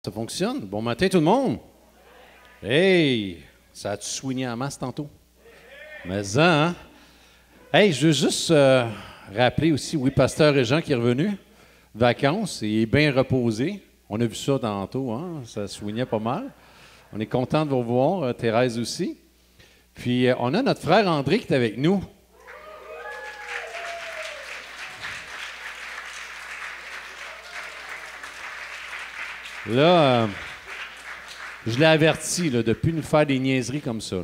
Ça fonctionne? Bon matin tout le monde! Hey! Ça a-tu soigné en masse tantôt? Mais ça, hein? Hey, je veux juste rappeler aussi, oui, Pasteur Régent qui est revenu, vacances, et il est bien reposé. On a vu ça tantôt, hein? Ça soignait pas mal. On est content de vous revoir, Thérèse aussi. Puis, on a notre frère André qui est avec nous. Là, je l'ai averti là, de ne plus nous faire des niaiseries comme ça.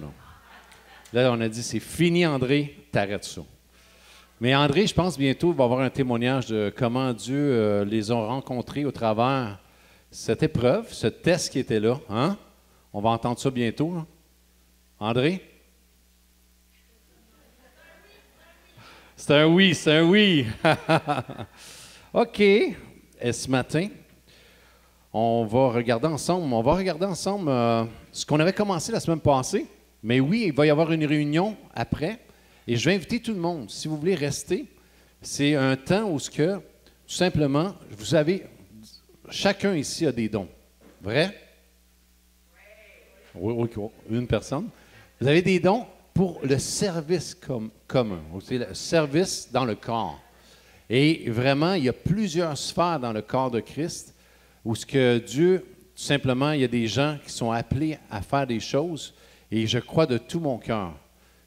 Là, on a dit, c'est fini, André, t'arrêtes ça. Mais André, je pense bientôt, va avoir un témoignage de comment Dieu les a rencontrés au travers cette épreuve, ce test qui était là. Hein? On va entendre ça bientôt. Là. André? C'est un oui, c'est un oui. OK. Et ce matin, on va regarder ensemble ce qu'on avait commencé la semaine passée. Mais oui, il va y avoir une réunion après. Et je vais inviter tout le monde, si vous voulez rester. C'est un temps où, tout simplement, vous avez, chacun ici a des dons. Vrai? Oui, une personne. Vous avez des dons pour le service commun. C'est le service dans le corps. Et vraiment, il y a plusieurs sphères dans le corps de Christ où ce que Dieu, tout simplement, il y a des gens qui sont appelés à faire des choses. Et je crois de tout mon cœur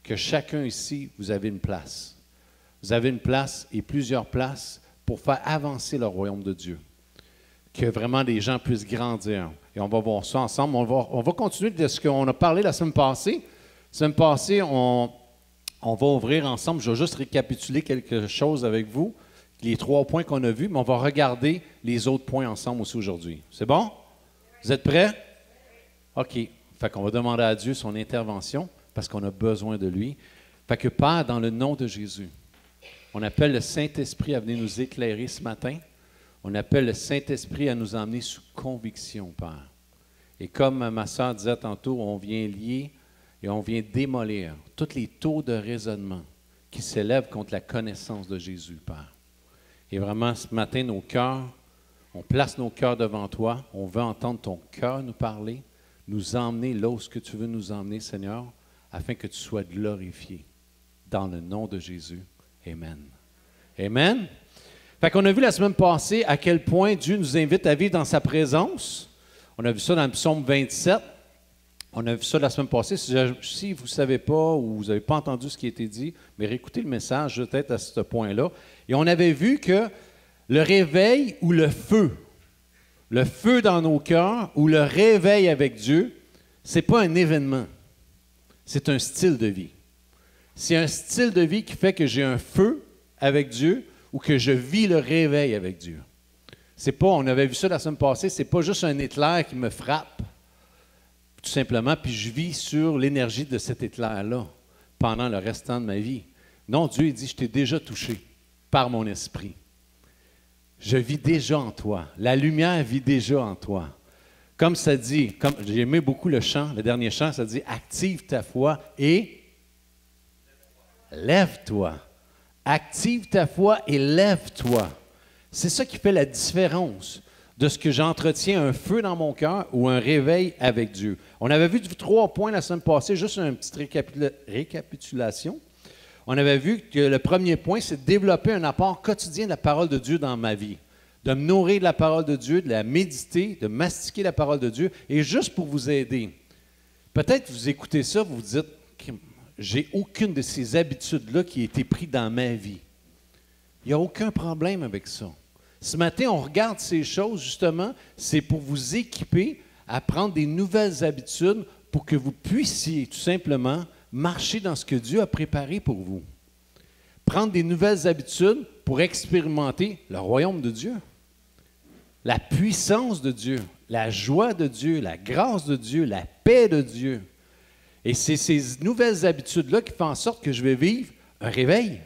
que chacun ici, vous avez une place. Vous avez une place et plusieurs places pour faire avancer le royaume de Dieu. Que vraiment des gens puissent grandir. Et on va voir ça ensemble. On va continuer de ce qu'on a parlé la semaine passée. La semaine passée, on va ouvrir ensemble. Je vais juste récapituler quelque chose avec vous. Les 3 points qu'on a vus, mais on va regarder les autres points ensemble aussi aujourd'hui. C'est bon? Vous êtes prêts? OK. Fait qu'on va demander à Dieu son intervention parce qu'on a besoin de lui. Fait que Père, dans le nom de Jésus, on appelle le Saint-Esprit à venir nous éclairer ce matin. On appelle le Saint-Esprit à nous emmener sous conviction, Père. Et comme ma sœur disait tantôt, on vient lier et on vient démolir tous les taux de raisonnement qui s'élèvent contre la connaissance de Jésus, Père. Et vraiment, ce matin, nos cœurs, on place nos cœurs devant toi. On veut entendre ton cœur nous parler, nous emmener là où tu veux nous emmener, Seigneur, afin que tu sois glorifié. Dans le nom de Jésus. Amen. Amen. Fait qu'on a vu la semaine passée à quel point Dieu nous invite à vivre dans sa présence. On a vu ça dans le psaume 27. On a vu ça la semaine passée. Si vous ne savez pas ou vous n'avez pas entendu ce qui a été dit, mais réécoutez le message peut-être à ce point-là. Et on avait vu que le réveil ou le feu dans nos cœurs ou le réveil avec Dieu, ce n'est pas un événement, c'est un style de vie. C'est un style de vie qui fait que j'ai un feu avec Dieu ou que je vis le réveil avec Dieu. C'est pas, on avait vu ça la semaine passée, c'est pas juste un éclair qui me frappe, tout simplement, puis je vis sur l'énergie de cet éclair-là pendant le restant de ma vie. Non, Dieu il dit, je t'ai déjà touché par mon esprit. Je vis déjà en toi. La lumière vit déjà en toi. Comme ça dit, j'ai aimé beaucoup le chant, le dernier chant, ça dit « Active ta foi et lève-toi. » Active ta foi et lève-toi. C'est ça qui fait la différence de ce que j'entretiens un feu dans mon cœur ou un réveil avec Dieu. On avait vu 3 points la semaine passée, juste une petite récapitulation. On avait vu que le premier point, c'est de développer un apport quotidien de la parole de Dieu dans ma vie. De me nourrir de la parole de Dieu, de la méditer, de mastiquer la parole de Dieu. Et juste pour vous aider, peut-être vous écoutez ça, vous vous dites, j'ai aucune de ces habitudes-là qui a été prise dans ma vie. Il n'y a aucun problème avec ça. Ce matin, on regarde ces choses, justement, c'est pour vous équiper à prendre des nouvelles habitudes pour que vous puissiez tout simplement marcher dans ce que Dieu a préparé pour vous. Prendre des nouvelles habitudes pour expérimenter le royaume de Dieu. La puissance de Dieu, la joie de Dieu, la grâce de Dieu, la paix de Dieu. Et c'est ces nouvelles habitudes-là qui font en sorte que je vais vivre un réveil.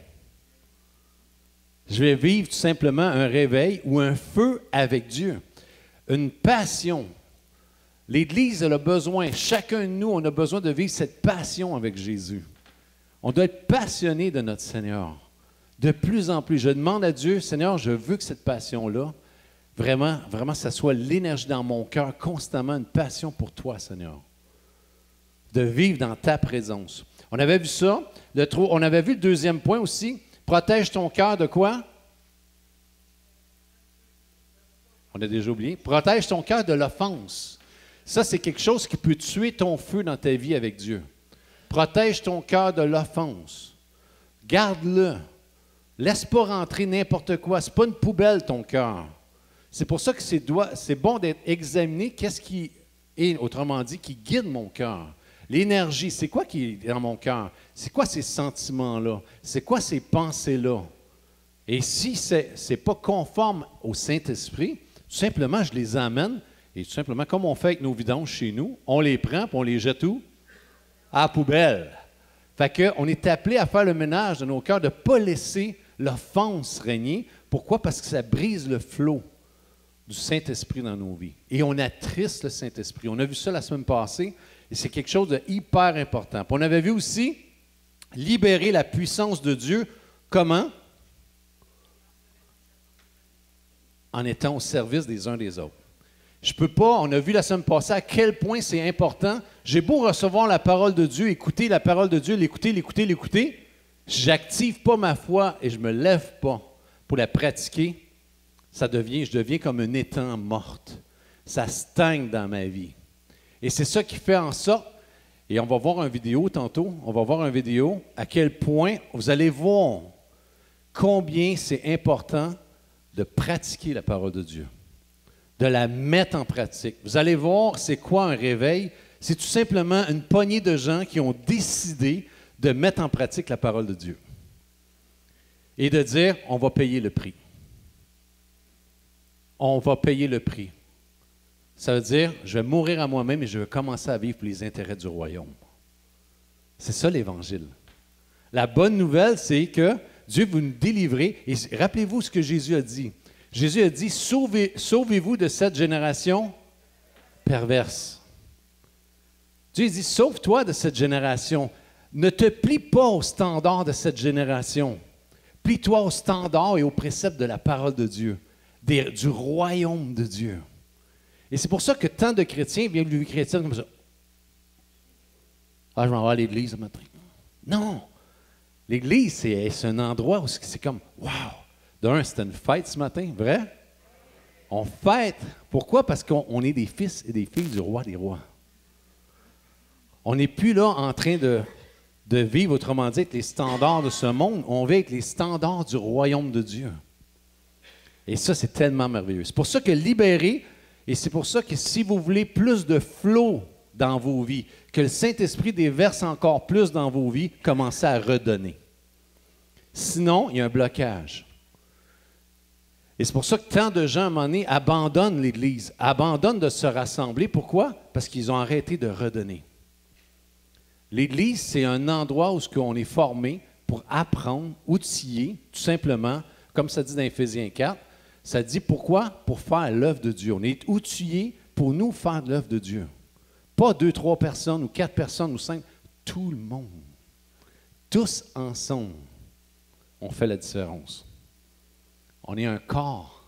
Je vais vivre tout simplement un réveil ou un feu avec Dieu. Une passion. L'Église elle a besoin, chacun de nous, on a besoin de vivre cette passion avec Jésus. On doit être passionné de notre Seigneur. De plus en plus, je demande à Dieu, Seigneur, je veux que cette passion-là Vraiment, vraiment, ça soit l'énergie dans mon cœur, constamment une passion pour toi, Seigneur. De vivre dans ta présence. On avait vu ça. On avait vu le deuxième point aussi. Protège ton cœur de quoi? On a déjà oublié. Protège ton cœur de l'offense. Ça, c'est quelque chose qui peut tuer ton feu dans ta vie avec Dieu. Protège ton cœur de l'offense. Garde-le. Laisse pas rentrer n'importe quoi. Ce n'est pas une poubelle, ton cœur. C'est pour ça que c'est bon d'être examiné. Qu'est-ce qui est, autrement dit, qui guide mon cœur? L'énergie, c'est quoi qui est dans mon cœur? C'est quoi ces sentiments-là? C'est quoi ces pensées-là? Et si ce n'est pas conforme au Saint-Esprit, tout simplement, je les amène, et tout simplement, comme on fait avec nos vidanges chez nous, on les prend et on les jette où? À la poubelle. Fait qu'on est appelé à faire le ménage de nos cœurs, de ne pas laisser l'offense régner. Pourquoi? Parce que ça brise le flot du Saint-Esprit dans nos vies. Et on attriste le Saint-Esprit. On a vu ça la semaine passée, et c'est quelque chose de hyper important. Puis on avait vu aussi libérer la puissance de Dieu. Comment? En étant au service des uns des autres. Je ne peux pas, on a vu la semaine passée à quel point c'est important. J'ai beau recevoir la parole de Dieu, écouter la parole de Dieu, l'écouter, j'active pas ma foi et je ne me lève pas pour la pratiquer, je deviens comme un étang morte. Ça stagne dans ma vie. Et c'est ça qui fait en sorte, et on va voir une vidéo tantôt, à quel point vous allez voir combien c'est important de pratiquer la parole de Dieu, de la mettre en pratique. Vous allez voir, c'est quoi un réveil? C'est tout simplement une poignée de gens qui ont décidé de mettre en pratique la parole de Dieu et de dire, on va payer le prix. On va payer le prix. Ça veut dire, je vais mourir à moi-même et je vais commencer à vivre pour les intérêts du royaume. C'est ça l'Évangile. La bonne nouvelle, c'est que Dieu veut nous délivrer. Et rappelez-vous ce que Jésus a dit. Jésus a dit, sauvez-vous de cette génération perverse. Dieu dit, sauve-toi de cette génération. Ne te plie pas au standard de cette génération. Plie-toi au standard et aux préceptes de la parole de Dieu, du royaume de Dieu. Et c'est pour ça que tant de chrétiens viennent de vie chrétienne comme ça. Ah, je m'en vais à l'église ce matin. Non! L'église, c'est un endroit où c'est comme, wow! D'un, c'était une fête ce matin, vrai? On fête. Pourquoi? Parce qu'on est des fils et des filles du roi des rois. On n'est plus là en train de vivre, autrement dit, avec les standards de ce monde. On vit avec les standards du royaume de Dieu. Et ça, c'est tellement merveilleux. C'est pour ça que libérer, et c'est pour ça que si vous voulez plus de flot dans vos vies, que le Saint-Esprit déverse encore plus dans vos vies, commencez à redonner. Sinon, il y a un blocage. Et c'est pour ça que tant de gens, à un moment donné, abandonnent l'Église, abandonnent de se rassembler. Pourquoi? Parce qu'ils ont arrêté de redonner. L'Église, c'est un endroit où on est formé pour apprendre, outiller, tout simplement, comme ça dit dans Éphésiens 4, ça dit pourquoi? Pour faire l'œuvre de Dieu. On est outillés pour nous faire l'œuvre de Dieu. Pas 2, 3 personnes ou 4 personnes ou 5, tout le monde. Tous ensemble, on fait la différence. On est un corps.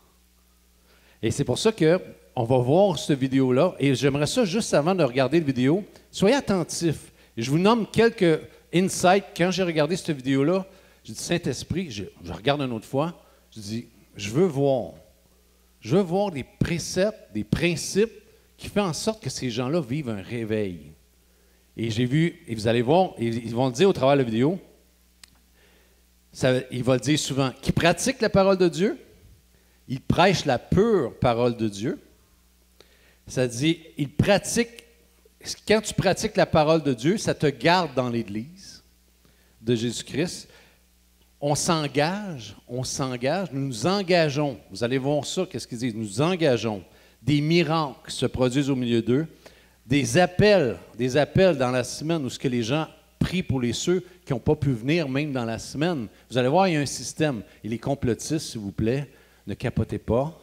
Et c'est pour ça qu'on va voir cette vidéo-là. Et j'aimerais ça, juste avant de regarder la vidéo, soyez attentifs. Je vous nomme quelques insights. Quand j'ai regardé cette vidéo-là, j'ai dit, Saint-Esprit, je regarde une autre fois, je dis, je veux voir des préceptes, des principes qui font en sorte que ces gens-là vivent un réveil. Et j'ai vu, et vous allez voir, ils vont le dire au travers de la vidéo, il va le dire souvent, qui pratique la parole de Dieu, il prêche la pure parole de Dieu. Ça dit, quand tu pratiques la parole de Dieu, ça te garde dans l'Église de Jésus-Christ. On s'engage, nous nous engageons. Vous allez voir ça, qu'est-ce qu'ils disent? Nous nous engageons. Des miracles se produisent au milieu d'eux. Des appels dans la semaine où ce que les gens prient pour ceux qui n'ont pas pu venir même dans la semaine. Vous allez voir, il y a un système. Et les complotistes, s'il vous plaît, ne capotez pas.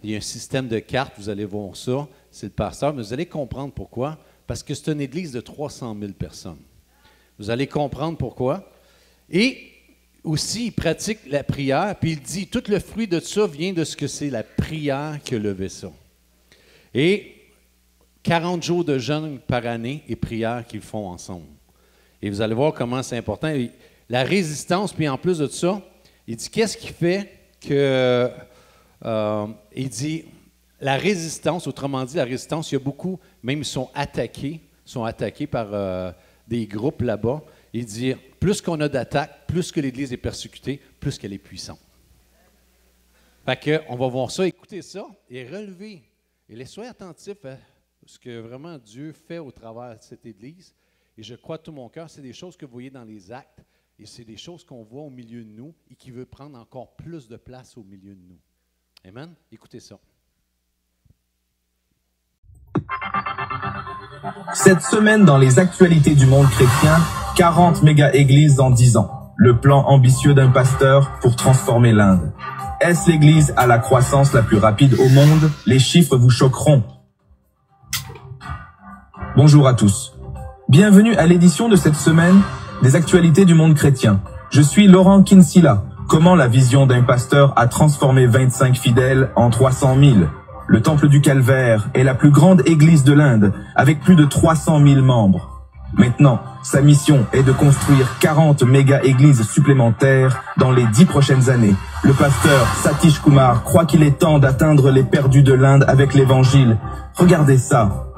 Il y a un système de cartes, vous allez voir ça. C'est le pasteur, mais vous allez comprendre pourquoi. Parce que c'est une église de 300 000 personnes. Vous allez comprendre pourquoi. Et aussi, il pratique la prière, puis il dit, tout le fruit de ça vient de ce que c'est la prière qui a levé ça. Et 40 jours de jeûne par année et prière qu'ils font ensemble. Et vous allez voir comment c'est important. Et la résistance, puis en plus de ça, il dit, qu'est-ce qui fait que... il dit, la résistance, autrement dit, la résistance, il y a beaucoup, même ils sont attaqués par des groupes là-bas. Il dit, plus qu'on a d'attaques, plus que l'Église est persécutée, plus qu'elle est puissante. Fait qu'on va voir ça, écouter ça et relever. Et soyez attentifs à ce que vraiment Dieu fait au travers de cette Église. Et je crois de tout mon cœur, c'est des choses que vous voyez dans les actes et c'est des choses qu'on voit au milieu de nous et qui veut prendre encore plus de place au milieu de nous. Amen? Écoutez ça. Cette semaine, dans les actualités du monde chrétien, 40 méga-églises en 10 ans. Le plan ambitieux d'un pasteur pour transformer l'Inde. Est-ce l'église à la croissance la plus rapide au monde? Les chiffres vous choqueront. Bonjour à tous. Bienvenue à l'édition de cette semaine des actualités du monde chrétien. Je suis Laurent Kinsilla. Comment la vision d'un pasteur a transformé 25 fidèles en 300 000? Le Temple du Calvaire est la plus grande église de l'Inde, avec plus de 300 000 membres. Maintenant, sa mission est de construire 40 méga-églises supplémentaires dans les 10 prochaines années. Le pasteur Satish Kumar croit qu'il est temps d'atteindre les perdus de l'Inde avec l'évangile. Regardez ça.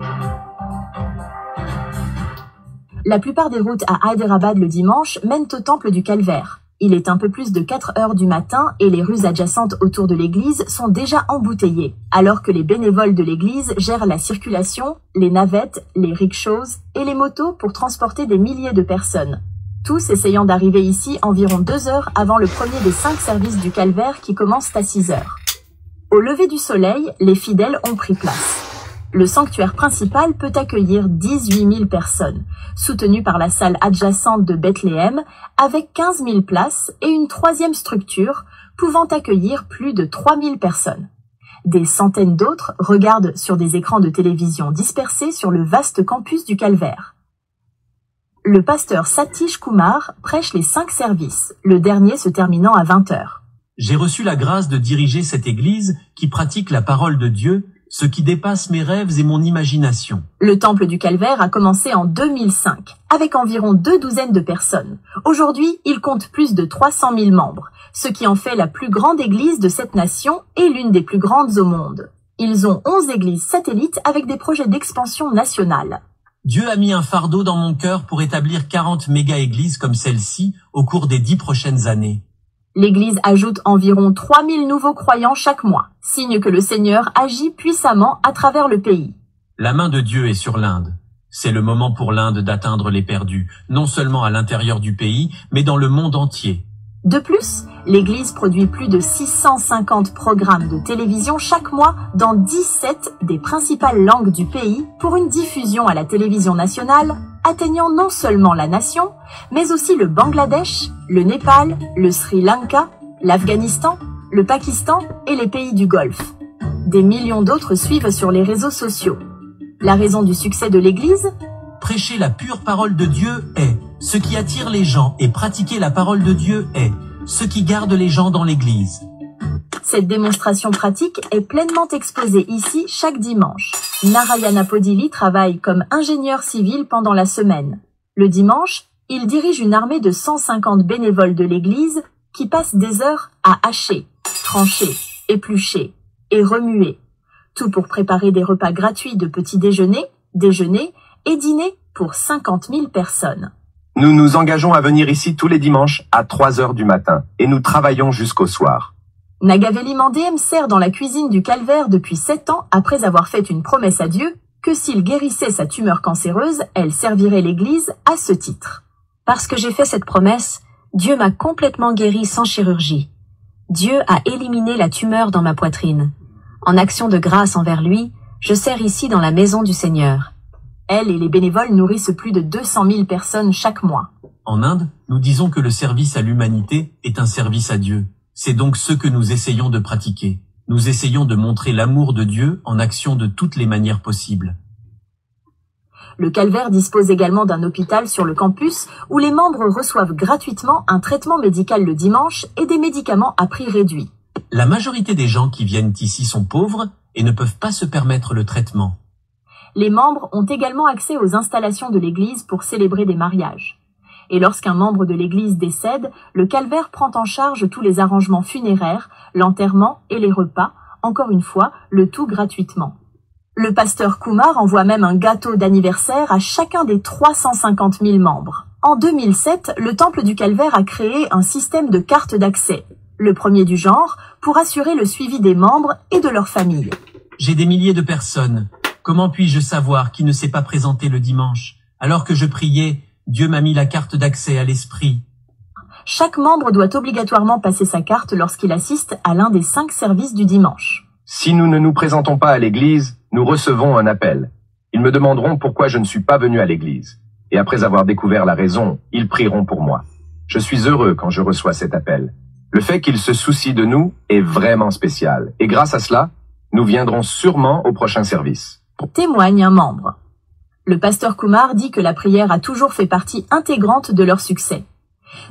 La plupart des routes à Hyderabad le dimanche mènent au Temple du Calvaire. Il est un peu plus de 4 heures du matin et les rues adjacentes autour de l'église sont déjà embouteillées, alors que les bénévoles de l'église gèrent la circulation, les navettes, les rickshaws et les motos pour transporter des milliers de personnes. Tous essayant d'arriver ici environ 2 heures avant le premier des 5 services du Calvaire qui commencent à 6 heures. Au lever du soleil, les fidèles ont pris place. Le sanctuaire principal peut accueillir 18 000 personnes, soutenu par la salle adjacente de Bethléem, avec 15 000 places et une troisième structure pouvant accueillir plus de 3 000 personnes. Des centaines d'autres regardent sur des écrans de télévision dispersés sur le vaste campus du Calvaire. Le pasteur Satish Kumar prêche les 5 services, le dernier se terminant à 20 heures. J'ai reçu la grâce de diriger cette église qui pratique la parole de Dieu, ce qui dépasse mes rêves et mon imagination. Le Temple du Calvaire a commencé en 2005, avec environ 2 douzaines de personnes. Aujourd'hui, il compte plus de 300 000 membres, ce qui en fait la plus grande église de cette nation et l'une des plus grandes au monde. Ils ont 11 églises satellites avec des projets d'expansion nationale. Dieu a mis un fardeau dans mon cœur pour établir 40 méga-églises comme celle-ci au cours des 10 prochaines années. L'Église ajoute environ 3 000 nouveaux croyants chaque mois, signe que le Seigneur agit puissamment à travers le pays. La main de Dieu est sur l'Inde. C'est le moment pour l'Inde d'atteindre les perdus, non seulement à l'intérieur du pays, mais dans le monde entier. De plus, l'Église produit plus de 650 programmes de télévision chaque mois dans 17 des principales langues du pays pour une diffusion à la télévision nationale, atteignant non seulement la nation, mais aussi le Bangladesh, le Népal, le Sri Lanka, l'Afghanistan, le Pakistan et les pays du Golfe. Des millions d'autres suivent sur les réseaux sociaux. La raison du succès de l'Église ? Prêcher la pure parole de Dieu est ce qui attire les gens et pratiquer la parole de Dieu est ce qui garde les gens dans l'Église. Cette démonstration pratique est pleinement exposée ici chaque dimanche. Narayana Podili travaille comme ingénieur civil pendant la semaine. Le dimanche, il dirige une armée de 150 bénévoles de l'Église qui passent des heures à hacher, trancher, éplucher et remuer. Tout pour préparer des repas gratuits de petit déjeuner, déjeuner et dîner pour 50 000 personnes. Nous nous engageons à venir ici tous les dimanches à 3 heures du matin et nous travaillons jusqu'au soir. Nagaveli Mandem sert dans la cuisine du Calvaire depuis 7 ans après avoir fait une promesse à Dieu que s'il guérissait sa tumeur cancéreuse, elle servirait l'Église à ce titre. Parce que j'ai fait cette promesse, Dieu m'a complètement guéri sans chirurgie. Dieu a éliminé la tumeur dans ma poitrine. En action de grâce envers lui, je sers ici dans la maison du Seigneur. Elle et les bénévoles nourrissent plus de 200 000 personnes chaque mois. En Inde, nous disons que le service à l'humanité est un service à Dieu. C'est donc ce que nous essayons de pratiquer. Nous essayons de montrer l'amour de Dieu en action de toutes les manières possibles. Le calvaire dispose également d'un hôpital sur le campus où les membres reçoivent gratuitement un traitement médical le dimanche et des médicaments à prix réduit. La majorité des gens qui viennent ici sont pauvres et ne peuvent pas se permettre le traitement. Les membres ont également accès aux installations de l'église pour célébrer des mariages. Et lorsqu'un membre de l'église décède, le calvaire prend en charge tous les arrangements funéraires, l'enterrement et les repas, encore une fois, le tout gratuitement. Le pasteur Kumar envoie même un gâteau d'anniversaire à chacun des 350 000 membres. En 2007, le Temple du Calvaire a créé un système de cartes d'accès, le premier du genre, pour assurer le suivi des membres et de leurs familles. J'ai des milliers de personnes. Comment puis-je savoir qui ne s'est pas présenté le dimanche? Alors que je priais, Dieu m'a mis la carte d'accès à l'esprit. Chaque membre doit obligatoirement passer sa carte lorsqu'il assiste à l'un des 5 services du dimanche. Si nous ne nous présentons pas à l'église, nous recevons un appel. Ils me demanderont pourquoi je ne suis pas venu à l'église. Et après avoir découvert la raison, ils prieront pour moi. Je suis heureux quand je reçois cet appel. Le fait qu'ils se soucient de nous est vraiment spécial. Et grâce à cela, nous viendrons sûrement au prochain service. Témoigne un membre. Le pasteur Kumar dit que la prière a toujours fait partie intégrante de leur succès.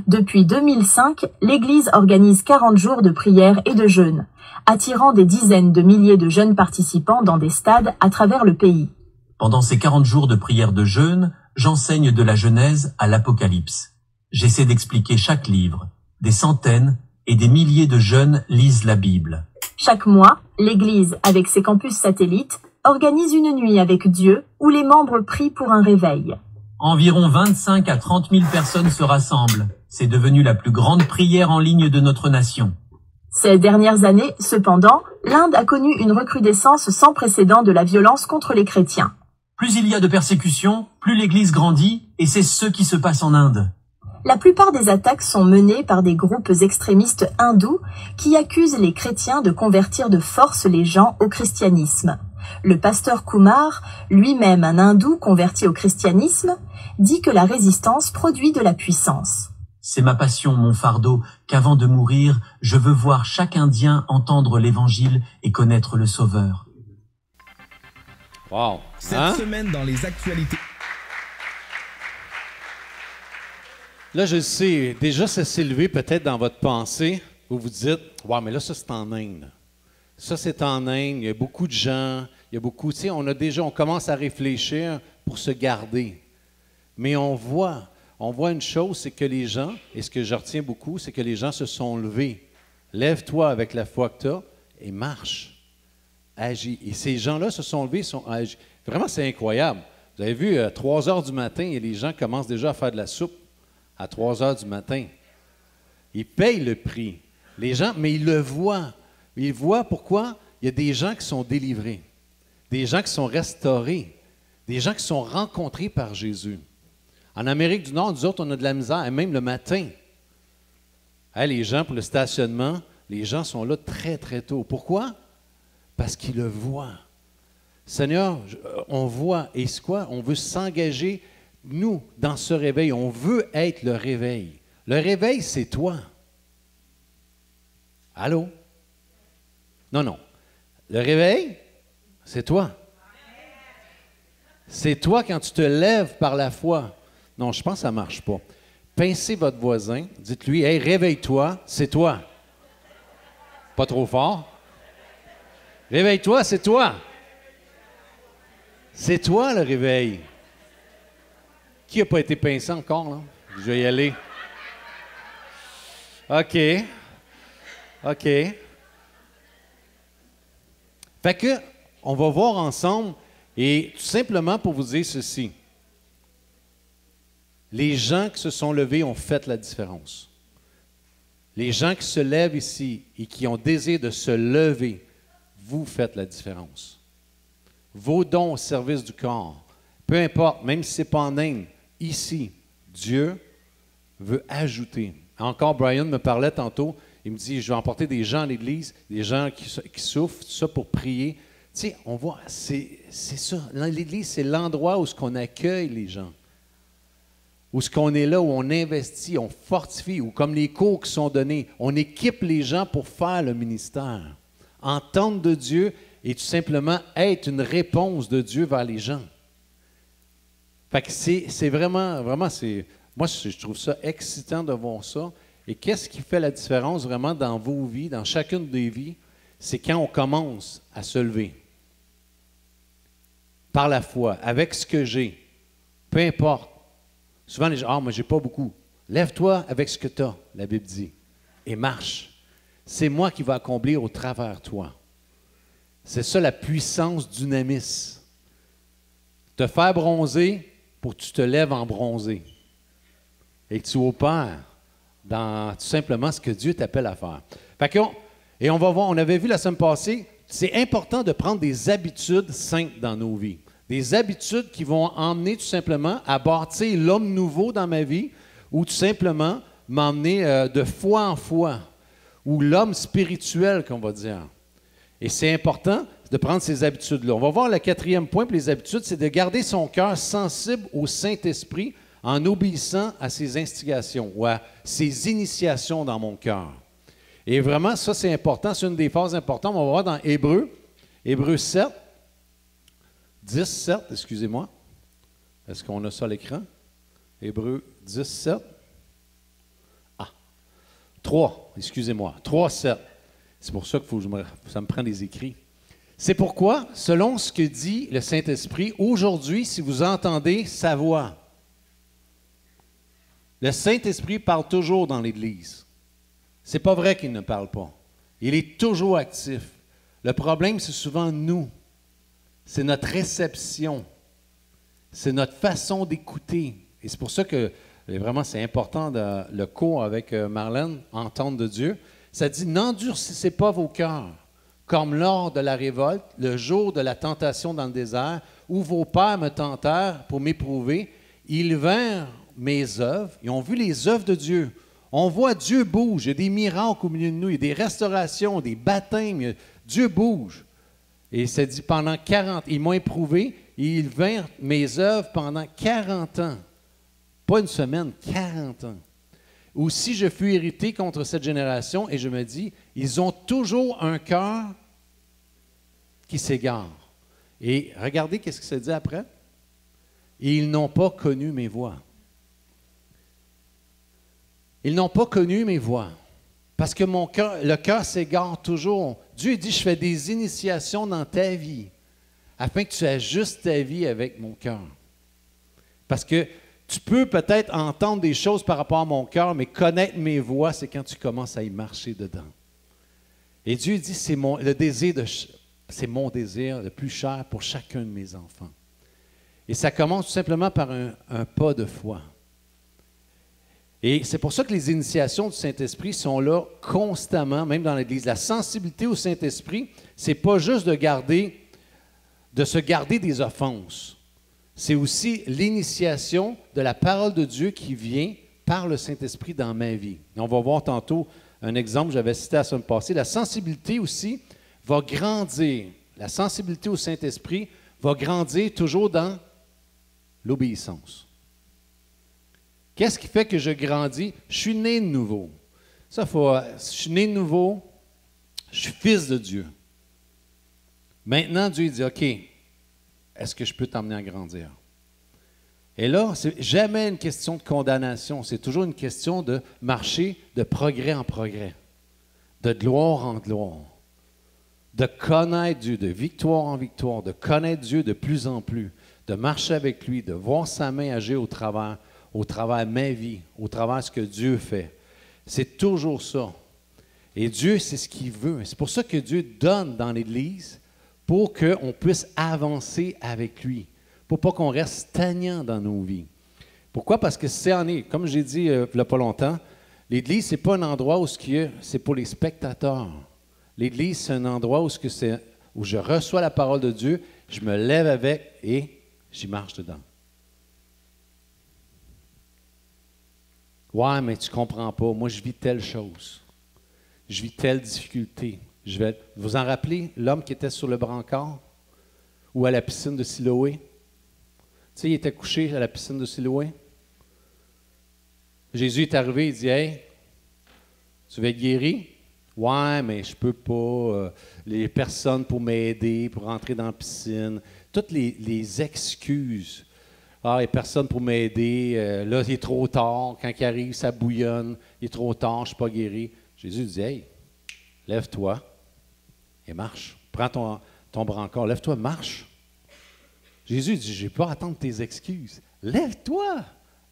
Depuis 2005, l'Église organise 40 jours de prière et de jeûne, attirant des dizaines de milliers de jeunes participants dans des stades à travers le pays. Pendant ces 40 jours de prière de jeûne, j'enseigne de la Genèse à l'Apocalypse. J'essaie d'expliquer chaque livre. Des centaines et des milliers de jeunes lisent la Bible. Chaque mois, l'Église, avec ses campus satellites, organise une nuit avec Dieu où les membres prient pour un réveil. Environ 25 à 30 000 personnes se rassemblent. C'est devenu la plus grande prière en ligne de notre nation. Ces dernières années, cependant, l'Inde a connu une recrudescence sans précédent de la violence contre les chrétiens. Plus il y a de persécutions, plus l'Église grandit, et c'est ce qui se passe en Inde. La plupart des attaques sont menées par des groupes extrémistes hindous qui accusent les chrétiens de convertir de force les gens au christianisme. Le pasteur Kumar, lui-même un hindou converti au christianisme, dit que la résistance produit de la puissance. C'est ma passion, mon fardeau, qu'avant de mourir, je veux voir chaque Indien entendre l'Évangile et connaître le Sauveur. Wow! Cette semaine dans les actualités. Là, je sais, déjà, ça s'est levé peut-être dans votre pensée, où vous dites, « Ouais, mais là, ça, c'est en Inde. Ça, c'est en Inde, il y a beaucoup de gens, il y a beaucoup, tu sais, on commence à réfléchir pour se garder. Mais on voit une chose, c'est que les gens, et ce que je retiens beaucoup, c'est que les gens se sont levés. Lève-toi avec la foi que tu as et marche. Agis. Et ces gens-là se sont levés, sont agis. Vraiment, c'est incroyable. Vous avez vu, à 3 heures du matin, et les gens commencent déjà à faire de la soupe à 3 heures du matin. Ils payent le prix. Les gens, mais ils le voient. Ils voient pourquoi il y a des gens qui sont délivrés, des gens qui sont restaurés, des gens qui sont rencontrés par Jésus. En Amérique du Nord, nous autres, on a de la misère, et même le matin. Les gens, pour le stationnement, les gens sont là très, très tôt. Pourquoi? Parce qu'ils le voient. Seigneur, on voit, et c'est quoi? On veut s'engager, nous, dans ce réveil. On veut être le réveil. Le réveil, c'est toi. Allô? Non. Le réveil, c'est toi. C'est toi quand tu te lèves par la foi. Non, je pense que ça ne marche pas. Pincez votre voisin, dites-lui, « Hey, réveille-toi, c'est toi. » Pas trop fort. Réveille-toi, c'est toi. C'est toi le réveil. Qui n'a pas été pincé encore, là? Je vais y aller. OK. Fait que, on va voir ensemble, et tout simplement pour vous dire ceci. Les gens qui se sont levés ont fait la différence. Les gens qui se lèvent ici et qui ont désir de se lever, vous faites la différence. Vos dons au service du corps, peu importe, même si ce n'est pas en Inde, ici, Dieu veut ajouter. Encore, Brian me parlait tantôt, il me dit, je vais emporter des gens à l'église, des gens qui souffrent, tout ça pour prier. Tu sais, on voit, c'est ça. L'église, c'est l'endroit où on accueille les gens. Où ce qu'on est là, où on investit, on fortifie, ou comme les cours qui sont donnés, on équipe les gens pour faire le ministère. Entendre de Dieu et tout simplement être une réponse de Dieu vers les gens. Fait que c'est vraiment, moi, je trouve ça excitant de voir ça. Et qu'est-ce qui fait la différence vraiment dans vos vies, dans chacune des vies? C'est quand on commence à se lever. Par la foi, avec ce que j'ai. Peu importe. Souvent, les gens, moi, j'ai pas beaucoup. Lève-toi avec ce que tu as, la Bible dit, et marche. C'est moi qui vais accomplir au travers de toi. C'est ça la puissance dynamis. Te faire bronzer pour que tu te lèves en bronzé. Et que tu opères dans tout simplement ce que Dieu t'appelle à faire. Et on va voir, on avait vu la semaine passée, c'est important de prendre des habitudes saintes dans nos vies. Des habitudes qui vont emmener tout simplement à bâtir l'homme nouveau dans ma vie ou tout simplement m'emmener de foi en foi ou l'homme spirituel, qu'on va dire. Et c'est important de prendre ces habitudes-là. On va voir le 4e point pour les habitudes, c'est de garder son cœur sensible au Saint-Esprit en obéissant à ses instigations ou à ses initiations dans mon cœur. Et vraiment, ça c'est important, c'est une des phases importantes. On va voir dans Hébreux 7, 10, 7, excusez-moi. Est-ce qu'on a ça à l'écran? Hébreux 10, 7. 3, excusez-moi. 3, 7. C'est pour ça qu'il ça me prend des écrits. C'est pourquoi, selon ce que dit le Saint-Esprit, aujourd'hui, si vous entendez sa voix, le Saint-Esprit parle toujours dans l'Église. C'est pas vrai qu'il ne parle pas. Il est toujours actif. Le problème, c'est souvent nous. C'est notre réception. C'est notre façon d'écouter. Et c'est pour ça que vraiment c'est important le cours avec Marlène, Entendre de Dieu. Ça dit, n'endurcissez pas vos cœurs, comme lors de la révolte, le jour de la tentation dans le désert, où vos pères me tentèrent pour m'éprouver. Ils vinrent mes œuvres, ils ont vu les œuvres de Dieu. On voit Dieu bouge, il y a des miracles au milieu de nous, il y a des restaurations, des baptêmes, Dieu bouge. Et ça dit pendant 40, ils m'ont éprouvé, et ils vinrent mes œuvres pendant 40 ans. Pas une semaine, 40 ans. Aussi je fus irrité contre cette génération, et je me dis, ils ont toujours un cœur qui s'égare. Et regardez qu'est-ce qui se dit après. Et ils n'ont pas connu mes voies. Ils n'ont pas connu mes voies. Parce que le cœur s'égare toujours. Dieu dit, je fais des initiations dans ta vie afin que tu ajustes ta vie avec mon cœur. Parce que tu peux peut-être entendre des choses par rapport à mon cœur, mais connaître mes voies, c'est quand tu commences à y marcher dedans. Et Dieu dit, c'est mon désir le plus cher pour chacun de mes enfants. Et ça commence tout simplement par un pas de foi. Et c'est pour ça que les initiations du Saint-Esprit sont là constamment, même dans l'Église. La sensibilité au Saint-Esprit, c'est pas juste de se garder des offenses. C'est aussi l'initiation de la parole de Dieu qui vient par le Saint-Esprit dans ma vie. Et on va voir tantôt un exemple que j'avais cité la semaine passée. La sensibilité aussi va grandir. La sensibilité au Saint-Esprit va grandir toujours dans l'obéissance. Qu'est-ce qui fait que je grandis? Je suis né de nouveau. Je suis né de nouveau, je suis fils de Dieu. Maintenant, Dieu dit, OK, est-ce que je peux t'emmener à grandir? Et là, ce n'est jamais une question de condamnation, c'est toujours une question de marcher de progrès en progrès, de gloire en gloire, de connaître Dieu, de victoire en victoire, de connaître Dieu de plus en plus, de marcher avec lui, de voir sa main agir au travers de ma vie, au travers de ce que Dieu fait. C'est toujours ça. Et Dieu, c'est ce qu'il veut. C'est pour ça que Dieu donne dans l'Église pour qu'on puisse avancer avec lui, pour pas qu'on reste stagnant dans nos vies. Pourquoi? Parce que comme j'ai dit il n'y a pas longtemps, l'Église, ce n'est pas un endroit où c'est pour les spectateurs. L'Église, c'est un endroit où je reçois la parole de Dieu, je me lève avec et j'y marche dedans. Ouais, mais tu ne comprends pas. Moi, je vis telle chose. Je vis telle difficulté. Vous en rappelez, l'homme qui était sur le brancard ou à la piscine de Siloé? Tu sais, il était couché à la piscine de Siloé. Jésus est arrivé, il dit, « Hey, tu veux être guéri? » « Ouais, mais je ne peux pas. Les personnes pour m'aider, pour rentrer dans la piscine. » Toutes les excuses. « Ah, il n'y a personne pour m'aider. Là, il est trop tard. Quand il arrive, ça bouillonne. Il est trop tard, je ne suis pas guéri. Jésus dit, hey, lève-toi et marche. Prends ton brancard, lève-toi, marche. Jésus dit, je n'ai pas à attendre tes excuses. Lève-toi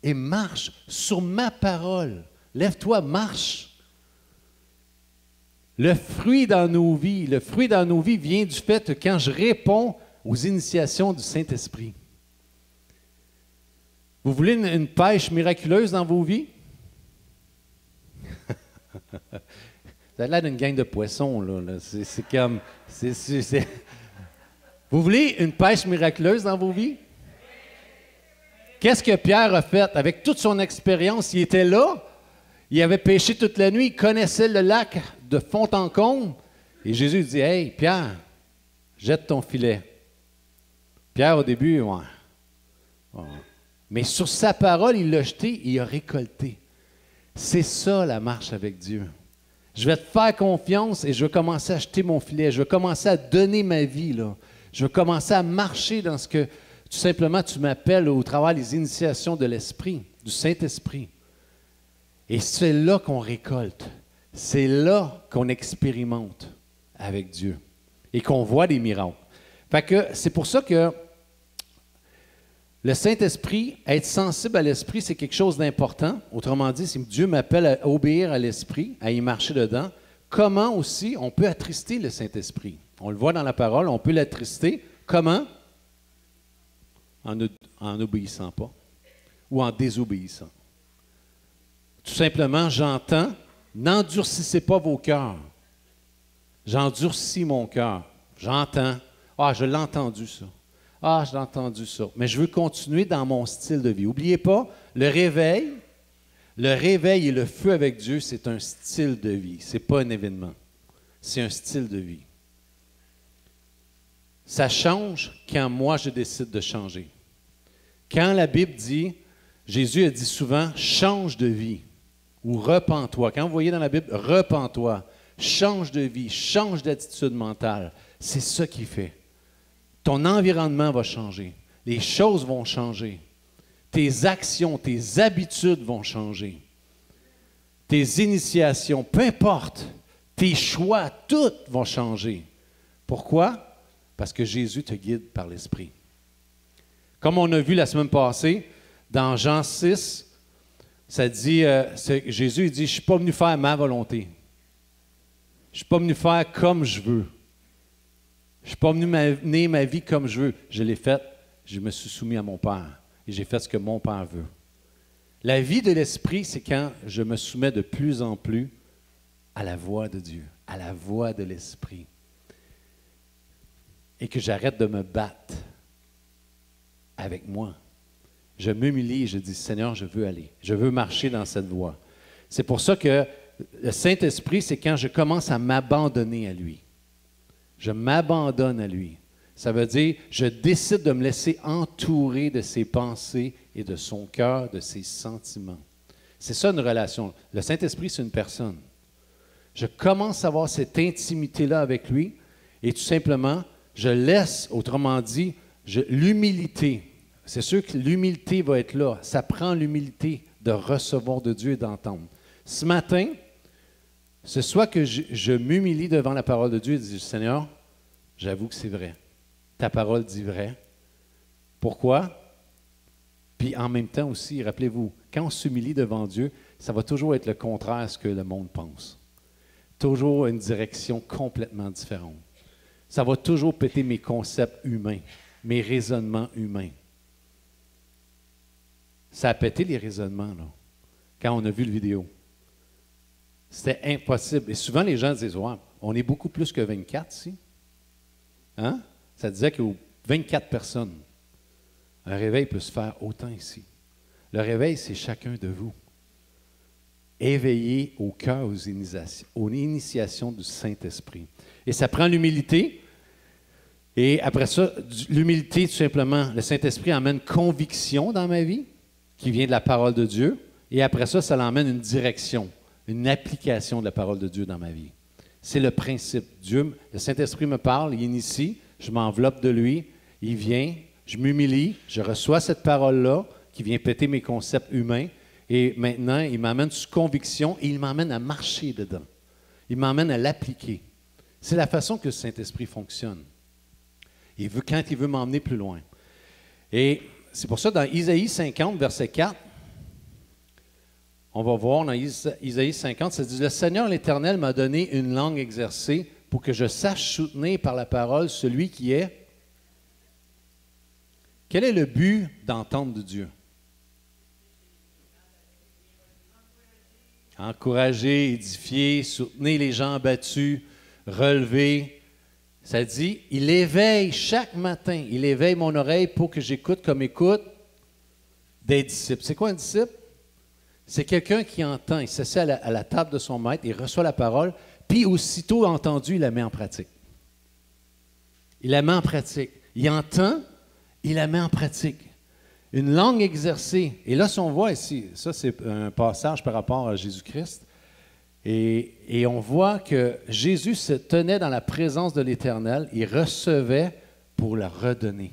et marche sur ma parole. Lève-toi, marche. Le fruit dans nos vies vient du fait que quand je réponds aux initiations du Saint-Esprit. Vous voulez une pêche miraculeuse dans vos vies? Vous avez l'air d'une gang de poissons, là. C'est comme... Vous voulez une pêche miraculeuse dans vos vies? Qu'est-ce que Pierre a fait? Avec toute son expérience, il était là, il avait pêché toute la nuit, il connaissait le lac de fond en comble. Et Jésus dit, « Hey, Pierre, jette ton filet. » Pierre, au début, ouais. Mais sur sa parole, il l'a jeté, il a récolté. C'est ça, la marche avec Dieu. Je vais te faire confiance et je vais commencer à jeter mon filet. Je vais commencer à donner ma vie, là. Je vais commencer à marcher dans ce que, tout simplement, tu m'appelles au travers des initiations de l'Esprit, du Saint-Esprit. Et c'est là qu'on récolte. C'est là qu'on expérimente avec Dieu et qu'on voit des miracles. Fait que c'est pour ça que le Saint-Esprit, être sensible à l'Esprit, c'est quelque chose d'important. Autrement dit, si Dieu m'appelle à obéir à l'Esprit, à y marcher dedans, comment aussi on peut attrister le Saint-Esprit? On le voit dans la parole, on peut l'attrister. Comment? En n'obéissant pas ou en désobéissant. Tout simplement, j'entends, n'endurcissez pas vos cœurs. J'endurcis mon cœur. J'entends. Ah, je l'ai entendu ça. Ah, je l'ai entendu ça. Mais je veux continuer dans mon style de vie. N'oubliez pas, le réveil et le feu avec Dieu, c'est un style de vie. Ce n'est pas un événement. C'est un style de vie. Ça change quand moi, je décide de changer. Quand la Bible dit, Jésus a dit souvent, change de vie ou repens-toi. Quand vous voyez dans la Bible, repens-toi, change de vie, change d'attitude mentale. C'est ça qu'il fait. Ton environnement va changer. Les choses vont changer. Tes actions, tes habitudes vont changer. Tes initiations, peu importe, tes choix, tout vont changer. Pourquoi? Parce que Jésus te guide par l'Esprit. Comme on a vu la semaine passée, dans Jean 6, ça dit, Jésus il dit, je ne suis pas venu faire ma volonté. Je ne suis pas venu faire comme je veux. Je ne suis pas venu mener ma vie comme je veux. Je l'ai faite, je me suis soumis à mon Père et j'ai fait ce que mon Père veut. La vie de l'Esprit, c'est quand je me soumets de plus en plus à la voix de Dieu, à la voix de l'Esprit. Et que j'arrête de me battre avec moi. Je m'humilie et je dis, Seigneur, je veux aller. Je veux marcher dans cette voie. C'est pour ça que le Saint-Esprit, c'est quand je commence à m'abandonner à lui. Je m'abandonne à lui. Ça veut dire, je décide de me laisser entourer de ses pensées et de son cœur, de ses sentiments. C'est ça une relation. Le Saint-Esprit, c'est une personne. Je commence à avoir cette intimité-là avec lui et tout simplement, je laisse, autrement dit, l'humilité. C'est sûr que l'humilité va être là. Ça prend l'humilité de recevoir de Dieu et d'entendre. Ce matin, c'est soit que je m'humilie devant la parole de Dieu et dis, Seigneur, j'avoue que c'est vrai. Ta parole dit vrai. Pourquoi? Puis en même temps aussi, rappelez-vous, quand on s'humilie devant Dieu, ça va toujours être le contraire à ce que le monde pense. Toujours une direction complètement différente. Ça va toujours péter mes concepts humains, mes raisonnements humains. Ça a pété les raisonnements, là, quand on a vu la vidéo. C'était impossible. Et souvent, les gens disent, ouais, on est beaucoup plus que 24 ici. Hein? Ça disait que 24 personnes. Un réveil peut se faire autant ici. Le réveil, c'est chacun de vous. Éveillé au cœur aux initiations du Saint-Esprit. Et ça prend l'humilité. Et après ça, l'humilité, tout simplement, le Saint-Esprit emmène conviction dans ma vie, qui vient de la parole de Dieu. Et après ça, ça l'emmène une direction, une application de la parole de Dieu dans ma vie. C'est le principe. Dieu, le Saint-Esprit me parle, il initie, je m'enveloppe de lui, il vient, je m'humilie, je reçois cette parole-là qui vient péter mes concepts humains, et maintenant, il m'amène sous conviction et il m'emmène à marcher dedans. Il m'emmène à l'appliquer. C'est la façon que le Saint-Esprit fonctionne. Quand il veut m'emmener plus loin. Et c'est pour ça, dans Isaïe 50, verset 4, on va voir dans Isaïe 50, ça dit « Le Seigneur l'Éternel m'a donné une langue exercée pour que je sache soutenir par la parole celui qui est... » Quel est le but d'entendre de Dieu? Encourager, édifier, soutenir les gens abattus, relever. Ça dit, il éveille chaque matin, il éveille mon oreille pour que j'écoute comme écoute des disciples. C'est quoi un disciple? C'est quelqu'un qui entend, il s'assied à la table de son maître, il reçoit la parole, puis aussitôt entendu, il la met en pratique. Il la met en pratique. Il entend, il la met en pratique. Une langue exercée. Et là, si on voit ici, ça c'est un passage par rapport à Jésus-Christ, et on voit que Jésus se tenait dans la présence de l'Éternel, il recevait pour la redonner.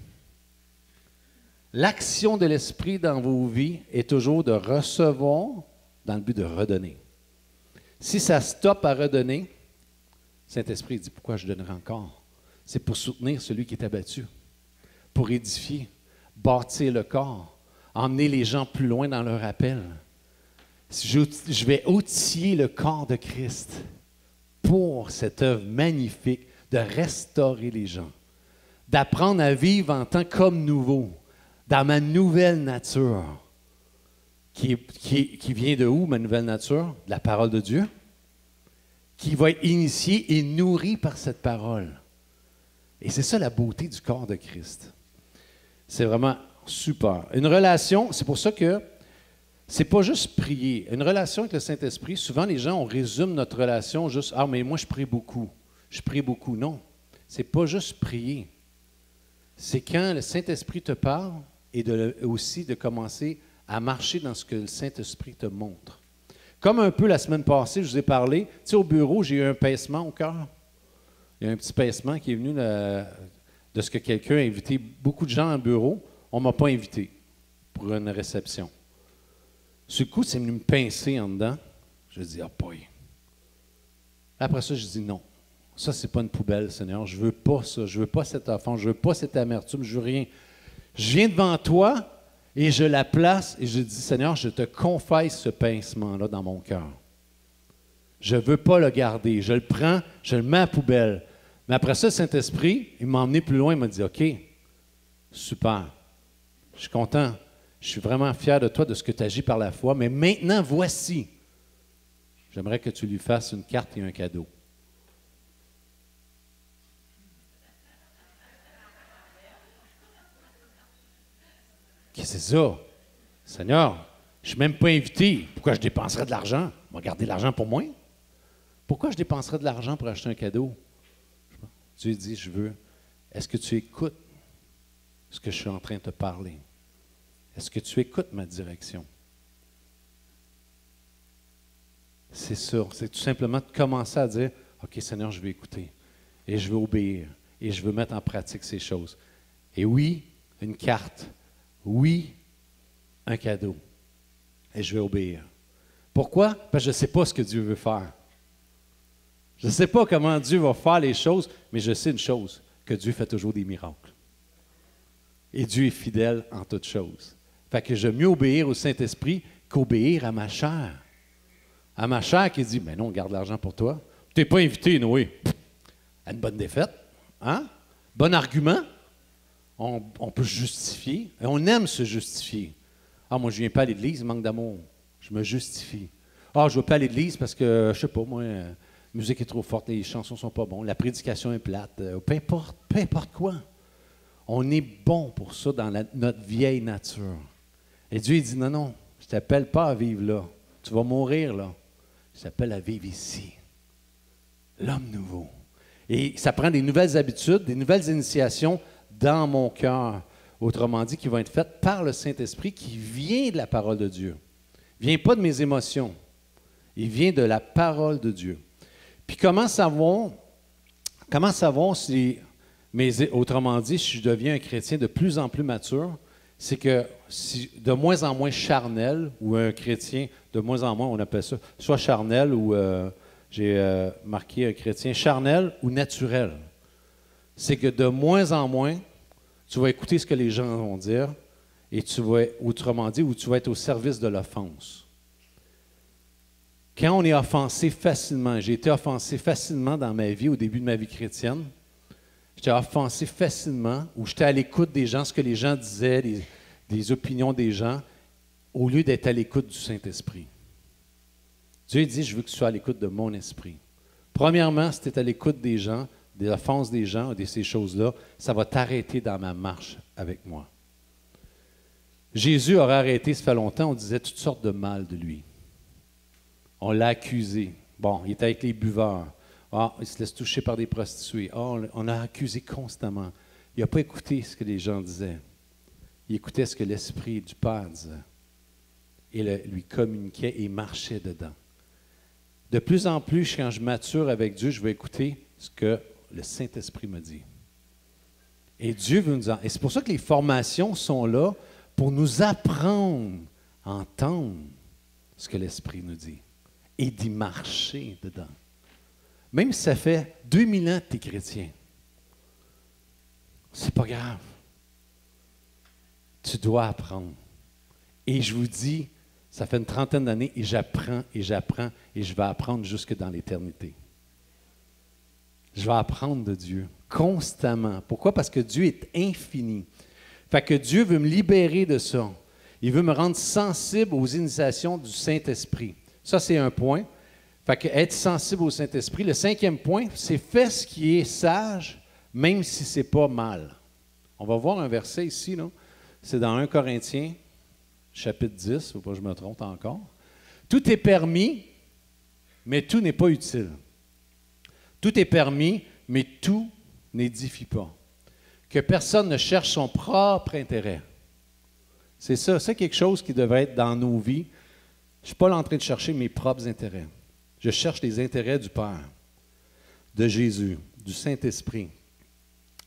L'action de l'Esprit dans vos vies est toujours de recevoir dans le but de redonner. Si ça stoppe à redonner, Saint-Esprit dit, pourquoi je donnerai encore? C'est pour soutenir celui qui est abattu, pour édifier, bâtir le corps, emmener les gens plus loin dans leur appel. Je vais outiller le corps de Christ pour cette œuvre magnifique de restaurer les gens, d'apprendre à vivre en tant qu'homme nouveau, dans ma nouvelle nature, qui vient de où, ma nouvelle nature? De la parole de Dieu, qui va être initiée et nourrie par cette parole. Et c'est ça la beauté du corps de Christ. C'est vraiment super. Une relation, c'est pour ça que c'est pas juste prier. Une relation avec le Saint-Esprit, souvent les gens, on résume notre relation juste « Ah, mais moi je prie beaucoup. Je prie beaucoup. » Non, c'est pas juste prier. C'est quand le Saint-Esprit te parle et aussi de commencer à marcher dans ce que le Saint-Esprit te montre. Comme un peu la semaine passée, je vous ai parlé, tu sais, au bureau, j'ai eu un pincement au cœur. Il y a un petit pincement qui est venu de ce que quelqu'un a invité beaucoup de gens au bureau. On ne m'a pas invité pour une réception. Ce coup, c'est venu me pincer en dedans. Je dis, ah, boy. Après ça, je dis, non. Ça, c'est pas une poubelle, Seigneur. Je veux pas ça. Je veux pas cette offense. Je veux pas cette amertume. Je veux rien. Je viens devant toi et je la place et je dis, Seigneur, je te confesse ce pincement-là dans mon cœur. Je ne veux pas le garder. Je le prends, je le mets à la poubelle. Mais après ça, le Saint-Esprit, il m'a emmené plus loin. Il m'a dit, OK, super. Je suis content. Je suis vraiment fier de toi, de ce que tu agis par la foi. Mais maintenant, voici. J'aimerais que tu lui fasses une carte et un cadeau. Qu'est-ce que c'est ça? Seigneur, je ne suis même pas invité. Pourquoi je dépenserais de l'argent? On va garder l'argent pour moi. Pourquoi je dépenserais de l'argent pour acheter un cadeau? Dieu dit, je veux. Est-ce que tu écoutes ce que je suis en train de te parler? Est-ce que tu écoutes ma direction? C'est ça. C'est tout simplement de commencer à dire, OK, Seigneur, je vais écouter. Et je veux obéir. Et je veux mettre en pratique ces choses. Et oui, une carte. Oui, un cadeau. Et je vais obéir. Pourquoi? Parce que je ne sais pas ce que Dieu veut faire. Je ne sais pas comment Dieu va faire les choses, mais je sais une chose, que Dieu fait toujours des miracles. Et Dieu est fidèle en toutes choses. Fait que j'aime mieux obéir au Saint-Esprit qu'obéir à ma chair. À ma chair qui dit, mais non, garde l'argent pour toi. Tu n'es pas invité, Noé. À une bonne défaite. Hein? Bon argument. On peut justifier. Et on aime se justifier. Ah, moi, je ne viens pas à l'église, manque d'amour. Je me justifie. Ah, je ne veux pas à l'église parce que, je ne sais pas, moi, la musique est trop forte, les chansons ne sont pas bonnes, la prédication est plate. Peu importe quoi. On est bon pour ça dans notre vieille nature. Et Dieu il dit, non, non, je ne t'appelle pas à vivre là. Tu vas mourir là. Je t'appelle à vivre ici. L'homme nouveau. Et ça prend des nouvelles habitudes, des nouvelles initiations dans mon cœur. Autrement dit, qui vont être faites par le Saint-Esprit qui vient de la parole de Dieu. Il ne vient pas de mes émotions. Il vient de la parole de Dieu. Puis comment savons si Mais autrement dit, si je deviens un chrétien de plus en plus mature, c'est que de moins en moins charnel, ou un chrétien de moins en moins, on appelle ça, soit charnel ou j'ai marqué un chrétien charnel ou naturel. C'est que de moins en moins, tu vas écouter ce que les gens vont dire et tu vas, autrement dit, où tu vas être au service de l'offense. Quand on est offensé facilement, j'ai été offensé facilement dans ma vie, au début de ma vie chrétienne, j'étais offensé facilement, ou j'étais à l'écoute des gens, ce que les gens disaient, des opinions des gens, au lieu d'être à l'écoute du Saint-Esprit. Dieu dit, je veux que tu sois à l'écoute de mon esprit. Premièrement, si tu es à l'écoute des gens, des offenses des gens, de ces choses-là, ça va t'arrêter dans ma marche avec moi. Jésus aurait arrêté, ça fait longtemps, on disait toutes sortes de mal de lui. On l'a accusé. Bon, il était avec les buveurs. Ah, il se laisse toucher par des prostituées. Ah, on l'a accusé constamment. Il n'a pas écouté ce que les gens disaient. Il écoutait ce que l'Esprit du Père disait. Et lui communiquait et marchait dedans. De plus en plus, quand je mature avec Dieu, je vais écouter ce que le Saint-Esprit me dit. Et Dieu veut nous en... Et c'est pour ça que les formations sont là pour nous apprendre à entendre ce que l'Esprit nous dit et d'y marcher dedans. Même si ça fait 2000 ans que tu es chrétien, c'est pas grave. Tu dois apprendre. Et je vous dis, ça fait une trentaine d'années et j'apprends et j'apprends et je vais apprendre jusque dans l'éternité. Je vais apprendre de Dieu constamment. Pourquoi? Parce que Dieu est infini. Fait que Dieu veut me libérer de ça. Il veut me rendre sensible aux initiations du Saint-Esprit. Ça, c'est un point. Fait que être sensible au Saint-Esprit. Le 5e point, c'est faire ce qui est sage, même si ce n'est pas mal. On va voir un verset ici, là. C'est dans 1 Corinthiens, chapitre 10, il ne faut pas que je me trompe encore. Tout est permis, mais tout n'est pas utile. Tout est permis, mais tout n'édifie pas. Que personne ne cherche son propre intérêt. C'est ça, c'est quelque chose qui devrait être dans nos vies. Je ne suis pas en train de chercher mes propres intérêts. Je cherche les intérêts du Père, de Jésus, du Saint-Esprit.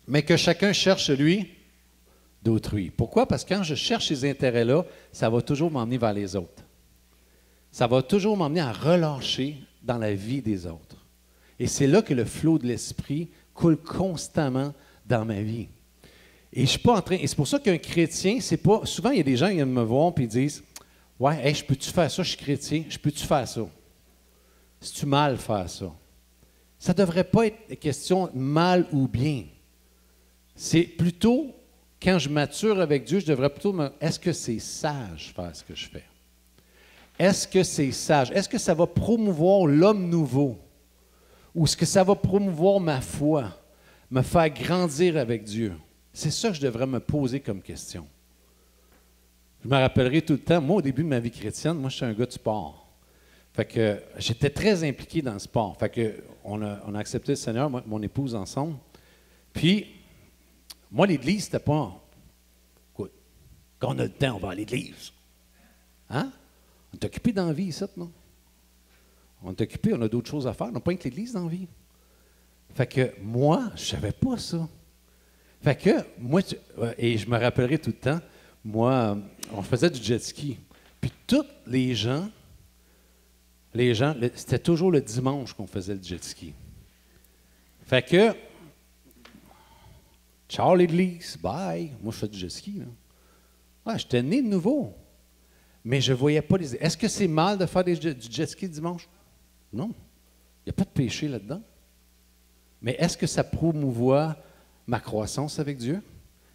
Mais que chacun cherche celui d'autrui. Pourquoi? Parce que quand je cherche ces intérêts-là, ça va toujours m'emmener vers les autres. Ça va toujours m'emmener à relâcher dans la vie des autres. Et c'est là que le flot de l'Esprit coule constamment dans ma vie. Et je suis pas en train. Et c'est pour ça qu'un chrétien, c'est pas. Souvent, il y a des gens qui viennent me voir et ils disent: ouais, hey, je peux-tu faire ça? Je suis chrétien, je peux-tu faire ça? C'est-tu mal faire ça? Ça ne devrait pas être question mal ou bien. C'est plutôt, quand je mature avec Dieu, je devrais plutôt me. Est-ce que c'est sage faire ce que je fais? Est-ce que c'est sage? Est-ce que ça va promouvoir l'homme nouveau? Ou est-ce que ça va promouvoir ma foi? Me faire grandir avec Dieu? C'est ça que je devrais me poser comme question. Je me rappellerai tout le temps, moi, au début de ma vie chrétienne, moi, je suis un gars de sport. Fait que j'étais très impliqué dans le sport. Fait que on a accepté le Seigneur, moi, mon épouse ensemble. Puis, moi, l'Église, c'était pas... Écoute, quand on a le temps, on va à l'Église. Hein? On est occupé dans la vie, ça, non? On est occupé, on a d'autres choses à faire. On n'a pas que l'Église dans la vie. Fait que moi, je ne savais pas ça. Fait que moi, et je me rappellerai tout le temps, moi, on faisait du jet ski. Puis tous les gens, c'était toujours le dimanche qu'on faisait le jet ski. Fait que, ciao l'Église, bye. Moi, je fais du jet ski. Là. Ouais, j'étais né de nouveau. Mais je ne voyais pas les... Est-ce que c'est mal de faire du jet ski dimanche? Non. Il n'y a pas de péché là-dedans. Mais est-ce que ça promouvoit ma croissance avec Dieu?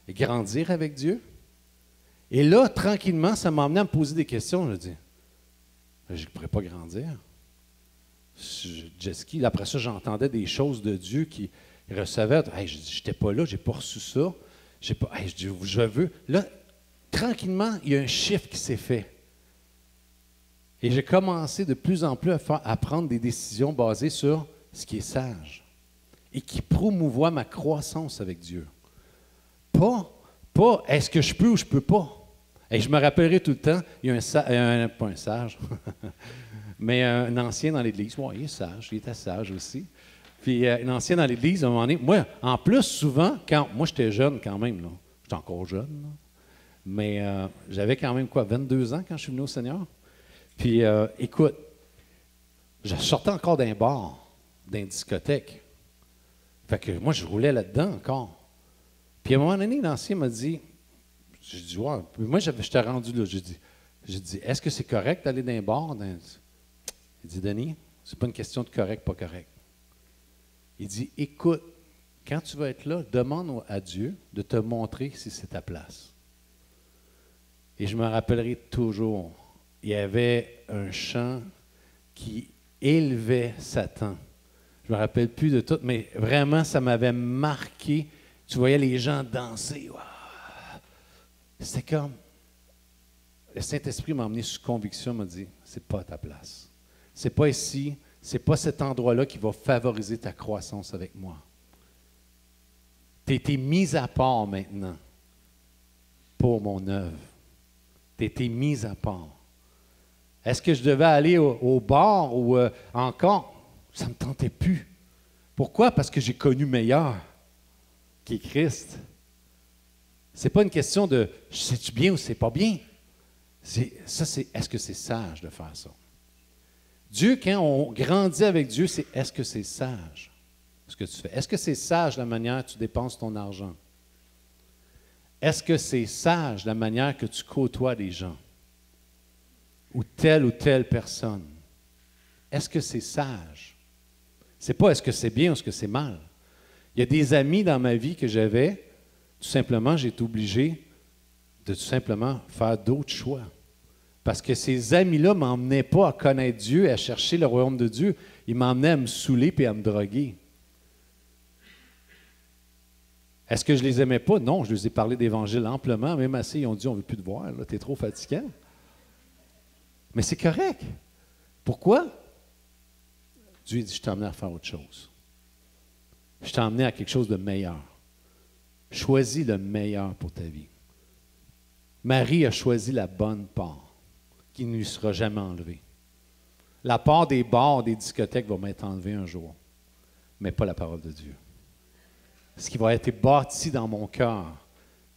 Et grandir avec Dieu? Et là, tranquillement, ça m'a amené à me poser des questions. Je me dis, je ne pourrais pas grandir. Jet ski, après ça, j'entendais des choses de Dieu qui recevaient. Hey, je dis, j'étais pas là, j'ai pas reçu ça. Je dis, je veux. Là, tranquillement, il y a un chiffre qui s'est fait. Et j'ai commencé de plus en plus à prendre des décisions basées sur ce qui est sage et qui promouvoit ma croissance avec Dieu. Pas est-ce que je peux ou je ne peux pas. Et je me rappellerai tout le temps, il y a pas un sage, mais un ancien dans l'Église. Ouais, il est sage, il était sage aussi. Puis une ancienne dans l'église, à un moment donné, moi, en plus, souvent, moi j'étais jeune quand même, là. J'étais encore jeune, là. Mais j'avais quand même, 22 ans quand je suis venu au Seigneur. Puis, écoute, je sortais encore d'un bar, d'une discothèque. Fait que moi, je roulais là-dedans encore. Puis à un moment donné, l'ancien m'a dit, j'ai dit, ouais, moi, j'étais rendu là, j'ai dit, est-ce que c'est correct d'aller dans un bar? Il dit, Denis, c'est pas une question de correct, pas correct. Il dit, écoute, quand tu vas être là, demande à Dieu de te montrer si c'est ta place. Et je me rappellerai toujours, il y avait un chant qui élevait Satan. Je ne me rappelle plus de tout, mais vraiment, ça m'avait marqué. Tu voyais les gens danser. Wow. C'était comme... Le Saint-Esprit m'a emmené sous conviction, m'a dit, c'est pas ta place. C'est pas ici, c'est pas cet endroit-là qui va favoriser ta croissance avec moi. Tu as été mis à part maintenant pour mon œuvre. Tu as été mis à part. Est-ce que je devais aller au bar ou encore? Ça ne me tentait plus. Pourquoi? Parce que j'ai connu meilleur, qui est Christ. Ce n'est pas une question de « sais-tu bien ou c'est pas bien? » Est-ce que c'est sage de faire ça? Dieu, quand on grandit avec Dieu, c'est est-ce que c'est sage ce que tu fais? Est-ce que c'est sage la manière que tu dépenses ton argent? Est-ce que c'est sage la manière que tu côtoies les gens? Ou telle personne? Est-ce que c'est sage? C'est pas est-ce que c'est bien ou est-ce que c'est mal. Il y a des amis dans ma vie que j'avais, tout simplement, j'ai été obligé de tout simplement faire d'autres choix. Parce que ces amis-là ne m'emmenaient pas à connaître Dieu et à chercher le royaume de Dieu. Ils m'emmenaient à me saouler et à me droguer. Est-ce que je les aimais pas? Non, je les ai parlé d'Évangile amplement. Même assez, ils ont dit, on ne veut plus te voir, tu es trop fatigant. Mais c'est correct. Pourquoi? Dieu dit, je t'ai emmené à faire autre chose. Je t'ai emmené à quelque chose de meilleur. Choisis le meilleur pour ta vie. Marie a choisi la bonne part, qui ne lui sera jamais enlevée. La part des bars, des discothèques va m'être enlevée un jour, mais pas la parole de Dieu. Ce qui va être bâti dans mon cœur,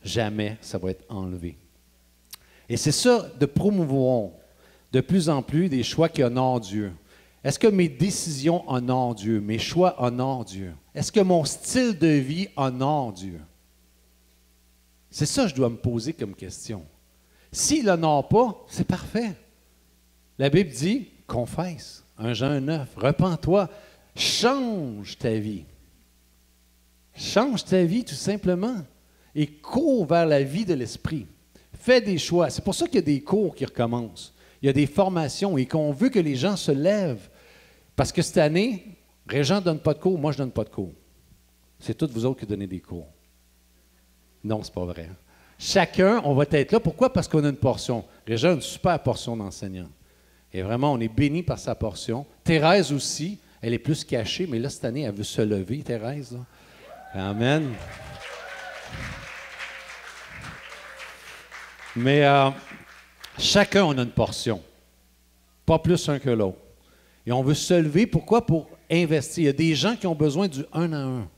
jamais ça va être enlevé. Et c'est ça de promouvoir de plus en plus des choix qui honorent Dieu. Est-ce que mes décisions honorent Dieu? Mes choix honorent Dieu? Est-ce que mon style de vie honore Dieu? C'est ça que je dois me poser comme question. S'il n'honore pas, c'est parfait. La Bible dit, confesse, 1 Jean 9, repens-toi, change ta vie. Change ta vie tout simplement et cours vers la vie de l'esprit. Fais des choix. C'est pour ça qu'il y a des cours qui recommencent. Il y a des formations et qu'on veut que les gens se lèvent. Parce que cette année, Régent ne donne pas de cours, moi je ne donne pas de cours. C'est toutes vous autres qui donnez des cours. Non, c'est pas vrai. Chacun, on va être là. Pourquoi? Parce qu'on a une portion. Régent a une super portion d'enseignant. Et vraiment, on est béni par sa portion. Thérèse aussi, elle est plus cachée, mais là, cette année, elle veut se lever, Thérèse. Là. Amen. Mais chacun, on a une portion. Pas plus un que l'autre. Et on veut se lever. Pourquoi? Pour investir. Il y a des gens qui ont besoin du 1 à 1.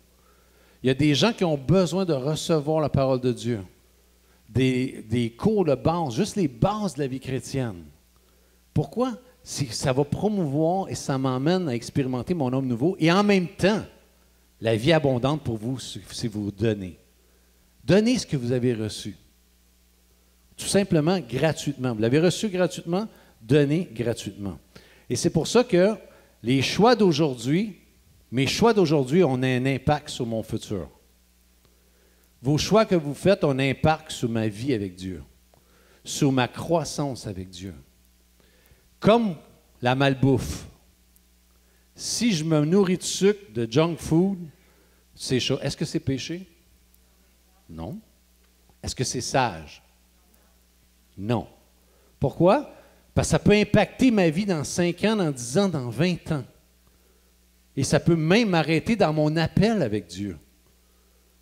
Il y a des gens qui ont besoin de recevoir la parole de Dieu. Des cours de base, juste les bases de la vie chrétienne. Pourquoi? Ça va promouvoir et ça m'emmène à expérimenter mon homme nouveau. Et en même temps, la vie abondante pour vous, c'est vous donner. Donnez ce que vous avez reçu. Tout simplement, gratuitement. Vous l'avez reçu gratuitement, donnez gratuitement. Et c'est pour ça que les choix d'aujourd'hui, mes choix d'aujourd'hui ont un impact sur mon futur. Vos choix que vous faites ont un impact sur ma vie avec Dieu, sur ma croissance avec Dieu. Comme la malbouffe. Si je me nourris de sucre, de junk food, c'est chaud. Est-ce que c'est péché? Non. Est-ce que c'est sage? Non. Pourquoi? Parce que ça peut impacter ma vie dans 5 ans, dans 10 ans, dans 20 ans. Et ça peut même m'arrêter dans mon appel avec Dieu.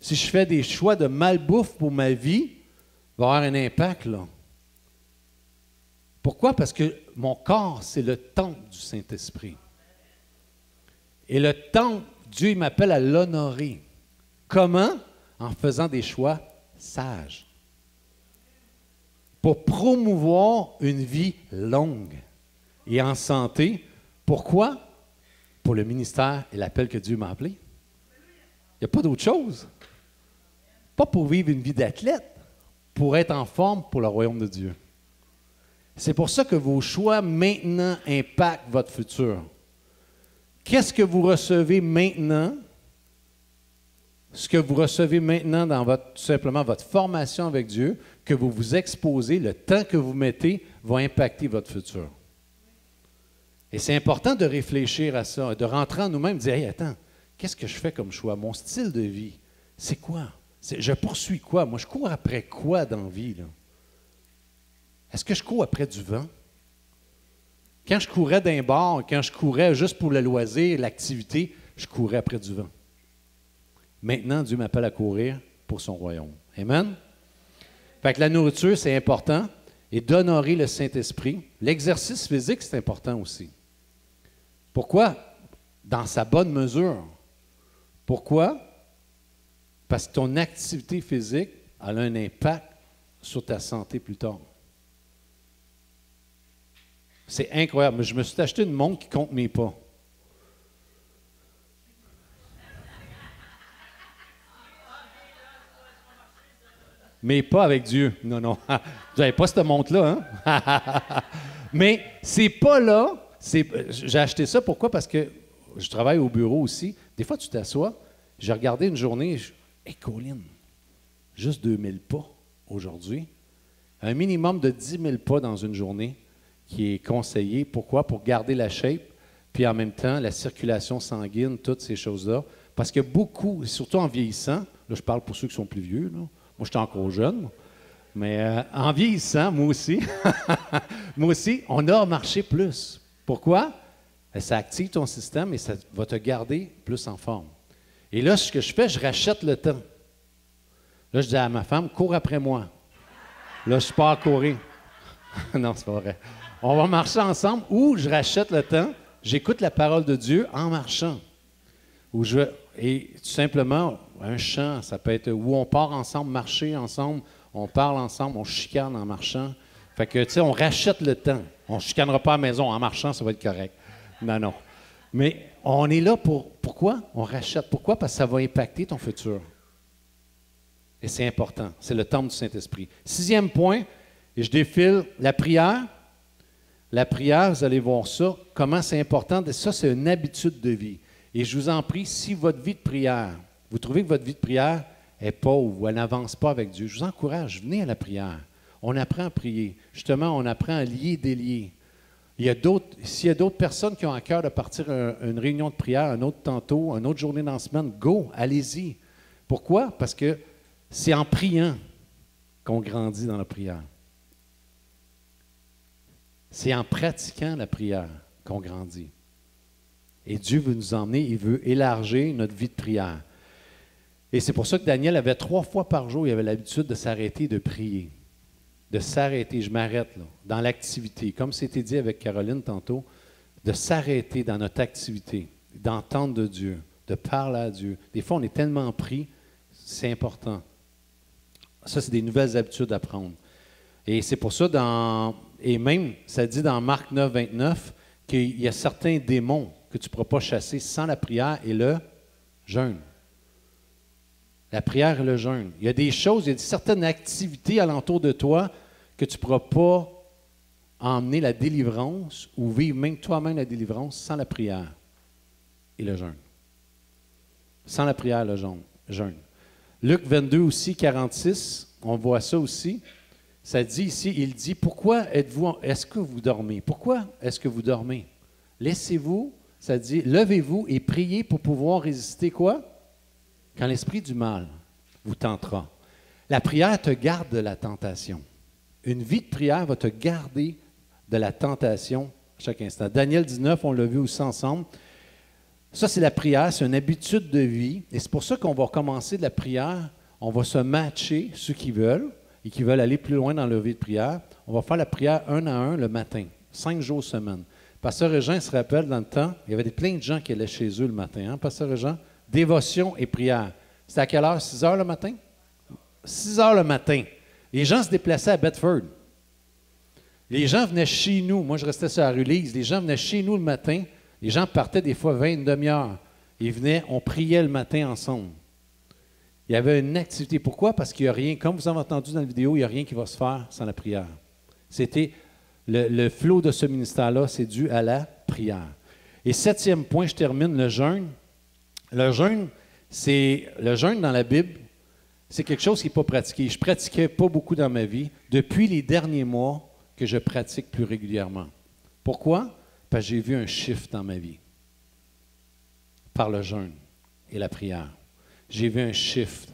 Si je fais des choix de malbouffe pour ma vie, il va y avoir un impact là. Pourquoi? Parce que mon corps, c'est le temple du Saint-Esprit. Et le temple Dieu il m'appelle à l'honorer. Comment? En faisant des choix sages. Pour promouvoir une vie longue et en santé. Pourquoi? Pour le ministère et l'appel que Dieu m'a appelé. Il n'y a pas d'autre chose. Pas pour vivre une vie d'athlète, pour être en forme pour le royaume de Dieu. C'est pour ça que vos choix maintenant impactent votre futur. Qu'est-ce que vous recevez maintenant? Ce que vous recevez maintenant dans tout simplement votre formation avec Dieu, que vous vous exposez, le temps que vous mettez, va impacter votre futur. Et c'est important de réfléchir à ça, de rentrer en nous-mêmes, de dire, hey, attends, qu'est-ce que je fais comme choix? Mon style de vie, c'est quoi? Je poursuis quoi? Moi, je cours après quoi dans la vie, là? Est-ce que je cours après du vent? Quand je courais d'un bar, quand je courais juste pour le loisir, l'activité, je courais après du vent. Maintenant, Dieu m'appelle à courir pour son royaume. Amen? Fait que la nourriture, c'est important. Et d'honorer le Saint-Esprit. L'exercice physique, c'est important aussi. Pourquoi? Dans sa bonne mesure. Pourquoi? Parce que ton activité physique a un impact sur ta santé plus tard. C'est incroyable. Je me suis acheté une montre qui compte mes pas. Mais pas avec Dieu. Non, non. Vous n'avez pas cette montre-là, hein? Mais c'est pas là. J'ai acheté ça, pourquoi? Parce que je travaille au bureau aussi. Des fois, tu t'assois, j'ai regardé une journée, hey, Colin, juste 2000 pas aujourd'hui. Un minimum de 10 000 pas dans une journée qui est conseillé. Pourquoi? Pour garder la shape, puis en même temps, la circulation sanguine, toutes ces choses-là. Parce que beaucoup, surtout en vieillissant, là, je parle pour ceux qui sont plus vieux, là. Moi, je suis encore jeune, mais en vieillissant, moi aussi, on a marché plus. Pourquoi? Ça active ton système et ça va te garder plus en forme. Et là, ce que je fais, je rachète le temps. Là, je dis à ma femme, cours après moi. Là, je pars courir. Non, c'est pas vrai. On va marcher ensemble ou je rachète le temps, j'écoute la parole de Dieu en marchant. Et tout simplement, un chant, ça peut être où on part ensemble, marcher ensemble, on parle ensemble, on chicane en marchant. Fait que, tu sais, on rachète le temps. On ne chicanera pas à la maison. En marchant, ça va être correct. Non, non. Mais on est là pour... Pourquoi? On rachète. Pourquoi? Parce que ça va impacter ton futur. Et c'est important. C'est le temple du Saint-Esprit. 6e point, et je défile, la prière. La prière, vous allez voir ça, comment c'est important. Ça, c'est une habitude de vie. Et je vous en prie, si votre vie de prière, vous trouvez que votre vie de prière est pauvre ou elle n'avance pas avec Dieu, je vous encourage, venez à la prière. On apprend à prier. Justement, on apprend à lier, délier. S'il y a d'autres personnes qui ont à cœur de partir à une réunion de prière, un autre tantôt, une autre journée dans la semaine, go, allez-y. Pourquoi? Parce que c'est en priant qu'on grandit dans la prière. C'est en pratiquant la prière qu'on grandit. Et Dieu veut nous emmener, il veut élargir notre vie de prière. Et c'est pour ça que Daniel avait 3 fois par jour, il avait l'habitude de s'arrêter et de prier. De s'arrêter, je m'arrête là, dans l'activité. Comme c'était dit avec Caroline tantôt, de s'arrêter dans notre activité, d'entendre de Dieu, de parler à Dieu. Des fois, on est tellement pris, c'est important. Ça, c'est des nouvelles habitudes à prendre. Et c'est pour ça, et même, ça dit dans Marc 9, 29, qu'il y a certains démons que tu ne pourras pas chasser sans la prière et le jeûne. La prière et le jeûne. Il y a des choses, il y a certaines activités alentour de toi que tu ne pourras pas emmener la délivrance ou vivre même toi-même la délivrance sans la prière et le jeûne. Sans la prière et le jeûne. Luc 22 aussi, 46, on voit ça aussi. Ça dit ici, il dit, pourquoi est-ce que vous dormez? Pourquoi est-ce que vous dormez? Laissez-vous, ça dit, levez-vous et priez pour pouvoir résister quoi? Quand l'esprit du mal vous tentera. La prière te garde de la tentation. Une vie de prière va te garder de la tentation à chaque instant. Daniel 19, on l'a vu aussi ensemble. Ça, c'est la prière, c'est une habitude de vie. Et c'est pour ça qu'on va commencer de la prière. On va se matcher, ceux qui veulent, et qui veulent aller plus loin dans leur vie de prière. On va faire la prière 1 à 1 le matin, 5 jours semaine. Pasteur Jean se rappelle, dans le temps, il y avait plein de gens qui allaient chez eux le matin, hein, Pasteur Jean? Dévotion et prière. C'était à quelle heure? 6 heures le matin? 6 heures le matin. Les gens se déplaçaient à Bedford. Les gens venaient chez nous. Moi, je restais sur la rue Lise. Les gens venaient chez nous le matin. Les gens partaient des fois 20, une demi-heure. Ils venaient, on priait le matin ensemble. Il y avait une activité. Pourquoi? Parce qu'il n'y a rien, comme vous avez entendu dans la vidéo, il n'y a rien qui va se faire sans la prière. C'était le flot de ce ministère-là, c'est dû à la prière. Et 7e point, je termine, le jeûne. Le jeûne dans la Bible, c'est quelque chose qui n'est pas pratiqué. Je ne pratiquais pas beaucoup dans ma vie. Depuis les derniers mois, que je pratique plus régulièrement. Pourquoi? Parce que j'ai vu un shift dans ma vie. Par le jeûne et la prière. J'ai vu un shift.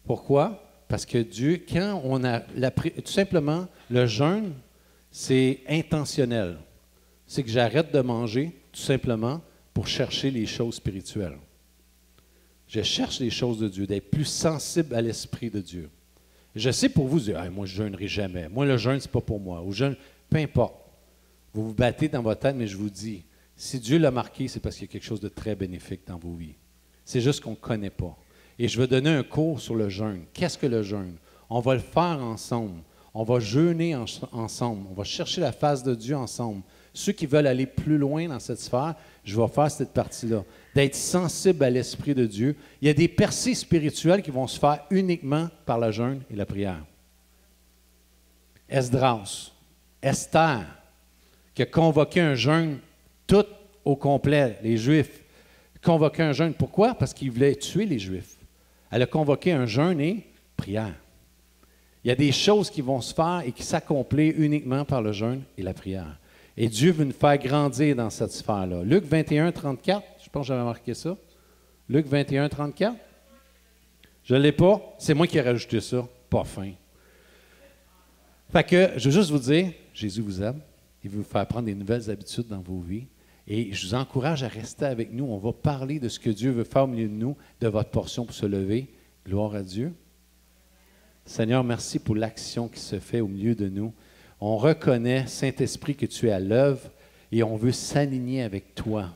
Pourquoi? Parce que Dieu, quand on a... tout simplement, le jeûne, c'est intentionnel. C'est que j'arrête de manger, tout simplement, pour chercher les choses spirituelles. Je cherche les choses de Dieu, d'être plus sensible à l'Esprit de Dieu. Je sais pour vous dire, moi, je ne jeûnerai jamais. Moi, le jeûne, ce n'est pas pour moi. Ou jeûne, peu importe. Vous vous battez dans votre tête, mais je vous dis, si Dieu l'a marqué, c'est parce qu'il y a quelque chose de très bénéfique dans vos vies. C'est juste qu'on ne connaît pas. Et je vais donner un cours sur le jeûne. Qu'est-ce que le jeûne? On va le faire ensemble. On va jeûner ensemble. On va chercher la face de Dieu ensemble. Ceux qui veulent aller plus loin dans cette sphère, je vais faire cette partie-là. D'être sensible à l'Esprit de Dieu. Il y a des percées spirituelles qui vont se faire uniquement par le jeûne et la prière. Esdras, Esther, qui a convoqué un jeûne tout au complet, les Juifs. Convoqué un jeûne. Pourquoi? Parce qu'il voulait tuer les Juifs. Elle a convoqué un jeûne et prière. Il y a des choses qui vont se faire et qui s'accomplissent uniquement par le jeûne et la prière. Et Dieu veut nous faire grandir dans cette sphère-là. Luc 21, 34, je pense que j'avais marqué ça. Luc 21, 34. Je ne l'ai pas. C'est moi qui ai rajouté ça. Pas fin. Fait que, je veux juste vous dire, Jésus vous aime. Il veut vous faire prendre des nouvelles habitudes dans vos vies. Et je vous encourage à rester avec nous. On va parler de ce que Dieu veut faire au milieu de nous, de votre portion pour se lever. Gloire à Dieu. Seigneur, merci pour l'action qui se fait au milieu de nous. On reconnaît, Saint-Esprit, que tu es à l'œuvre et on veut s'aligner avec toi.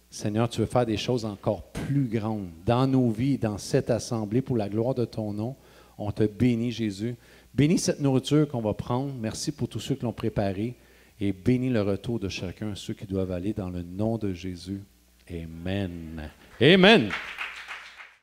Seigneur, tu veux faire des choses encore plus grandes dans nos vies, dans cette assemblée, pour la gloire de ton nom. On te bénit, Jésus. Bénis cette nourriture qu'on va prendre. Merci pour tous ceux qui l'ont préparée. Et bénis le retour de chacun, ceux qui doivent aller dans le nom de Jésus. Amen. Amen.